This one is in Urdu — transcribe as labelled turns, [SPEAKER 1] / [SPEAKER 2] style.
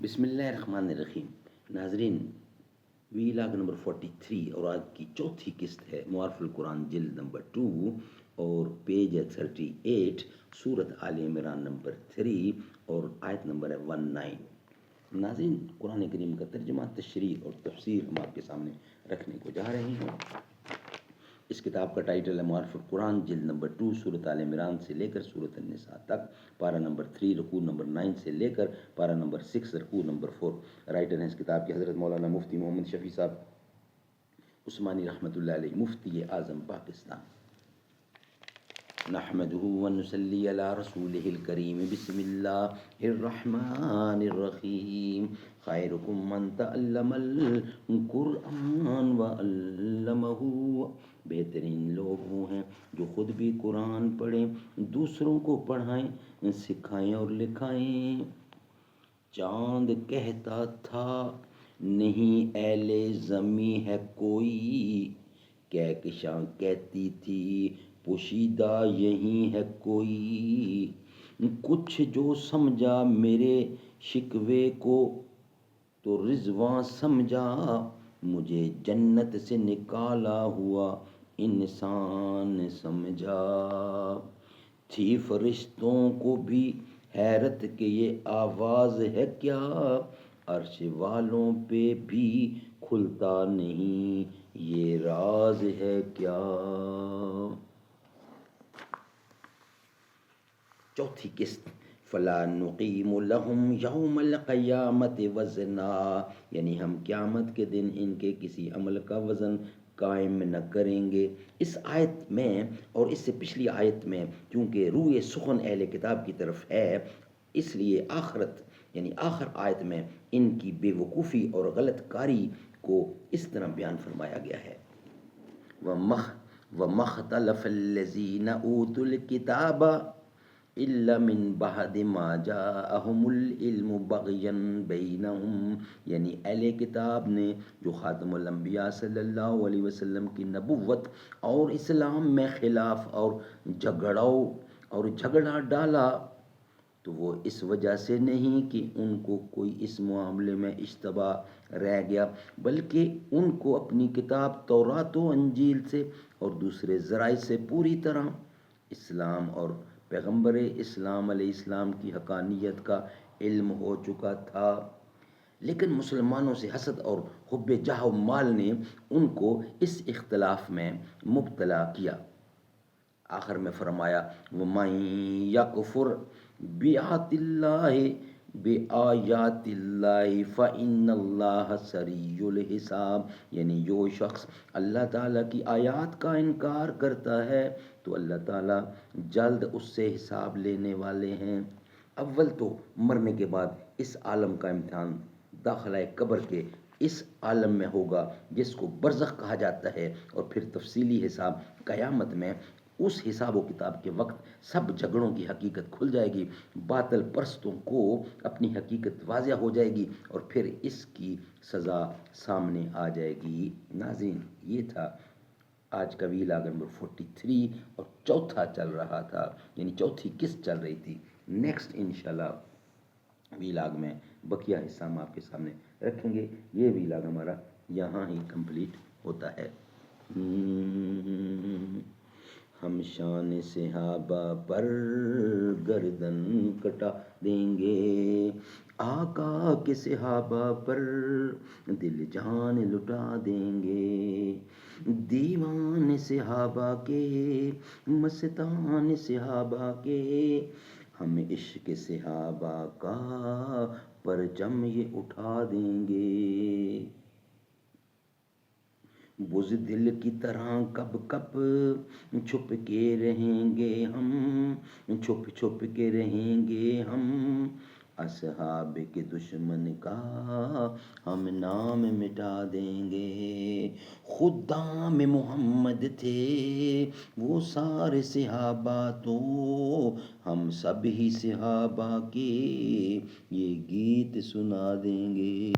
[SPEAKER 1] بسم اللہ الرحمن الرحیم. ناظرین، ویلاگ نمبر 43 اور آج کی چوتھی قسط ہے معارف القرآن جلد نمبر 2 اور پیج ہے 38، سورت آل عمران نمبر 3 اور آیت نمبر ہے 19. ناظرین، قرآن کریم کا ترجمہ، تشریح اور تفسیر ہم آپ کے سامنے رکھنے کو جا رہے ہیں. اس کتاب کا ٹائٹل ہے معارف القرآن جلد نمبر 2 سورت آل عمران سے لے کر سورت النساء تک، پارہ نمبر 3 رکوع نمبر 9 سے لے کر پارہ نمبر 6 رکوع نمبر 4. رائٹر ہیں اس کتاب کے حضرت مولانا مفتی محمد شفیع صاحب عثمانی رحمۃ اللہ علیہ، مفتی اعظم پاکستان. نحمده ونصلي على رسوله الكريم. بسم الله الرحمن الرحيم. خيركم من تعلم القرآن وعلمه. بہترین لوگ وہ ہیں جو خود بھی قرآن پڑھیں، دوسروں کو پڑھائیں، سکھائیں اور لکھائیں. چاند کہتا تھا نہیں اہل زمیں ہے کوئی، کہکشاں کہتی تھی پوشیدہ یہی ہے کوئی. کچھ جو سمجھا میرے شکوے کو تو رضواں سمجھا، مجھے جنت سے نکالا ہوا انسان سمجھا. تھی فرشتوں کو بھی حیرت کہ یہ آواز ہے کیا، عرش والوں پہ بھی کھلتا نہیں یہ راز ہے کیا. چوتھی قسط، فلا نقیم لہم یوم القیامت وزنا، یعنی ہم قیامت کے دن ان کے کسی عمل کا وزن قائم نہ کریں گے. اس آیت میں اور اس سے پچھلی آیت میں چونکہ روئے سخن اہل کتاب کی طرف ہے، اس لیے آخرت یعنی آخر آیت میں ان کی بے وقوفی اور غلط کاری کو اس طرح بیان فرمایا گیا ہے. وَمَخْتَلَفَ الَّذِينَ أُوتُوا الْكِتَابَ إِلَّا مِن بَعْدِ مَا جَاءَهُمُ الْعِلْمُ بَغْيًا بَيْنَهُمْ، یعنی اہل کتاب نے جو خاتم الانبیاء صلی اللہ علیہ وسلم کی نبوت اور اسلام میں خلاف اور جھگڑا ڈالا، تو وہ اس وجہ سے نہیں کہ ان کو کوئی اس معاملے میں اشتباہ رہ گیا، بلکہ ان کو اپنی کتاب تورات و انجیل سے اور دوسرے ذرائع سے پوری طرح اسلام اور پیغمبر اسلام علیہ السلام کی حقانیت کا علم ہو چکا تھا. لیکن مسلمانوں سے حسد اور حب جاہ و مال نے ان کو اس اختلاف میں مبتلا کیا. آخر میں فرمایا وَمَن يَكْفُرْ بِآيَاتِ اللَّهِ فَإِنَّ اللَّهَ سَرِيعُ الْحِسَابِ، یعنی جو شخص اللہ تعالیٰ کی آیات کا انکار کرتا ہے تو اللہ تعالیٰ جلد اس سے حساب لینے والے ہیں. اول تو مرنے کے بعد اس عالم کا امتحان داخلہ قبر کے اس عالم میں ہوگا جس کو برزخ کہا جاتا ہے، اور پھر تفصیلی حساب قیامت میں. اس حساب و کتاب کے وقت سب جھگڑوں کی حقیقت کھل جائے گی، باطل پرستوں کو اپنی حقیقت واضح ہو جائے گی اور پھر اس کی سزا سامنے آ جائے گی. ناظرین، یہ تھا آج کا ویلاگ نمبر 43 اور چوتھا چل رہا تھا، یعنی چوتھی قسط چل رہی تھی. نیکسٹ انشاءاللہ ویلاگ میں بقیہ حصہ ہم آپ کے سامنے رکھیں گے. یہ ویلاگ ہمارا یہاں ہی کمپلیٹ ہوتا ہے. ہم شان صحابہ پر گردن کٹا دیں گے، آقا کے صحابہ پر دل جان لٹا دیں گے. دیوان صحابہ کے، مستان صحابہ کے، ہم عشق صحابہ کا پرچم یہ اٹھا دیں گے. بزدل کی طرح کب کب چھپ کے رہیں گے ہم، چھپ کے رہیں گے ہم، اصحاب کے دشمن کا ہم نام مٹا دیں گے. خدام محمد تھے وہ سارے صحابہ، تو ہم سب ہی صحابہ کے یہ گیت سنا دیں گے.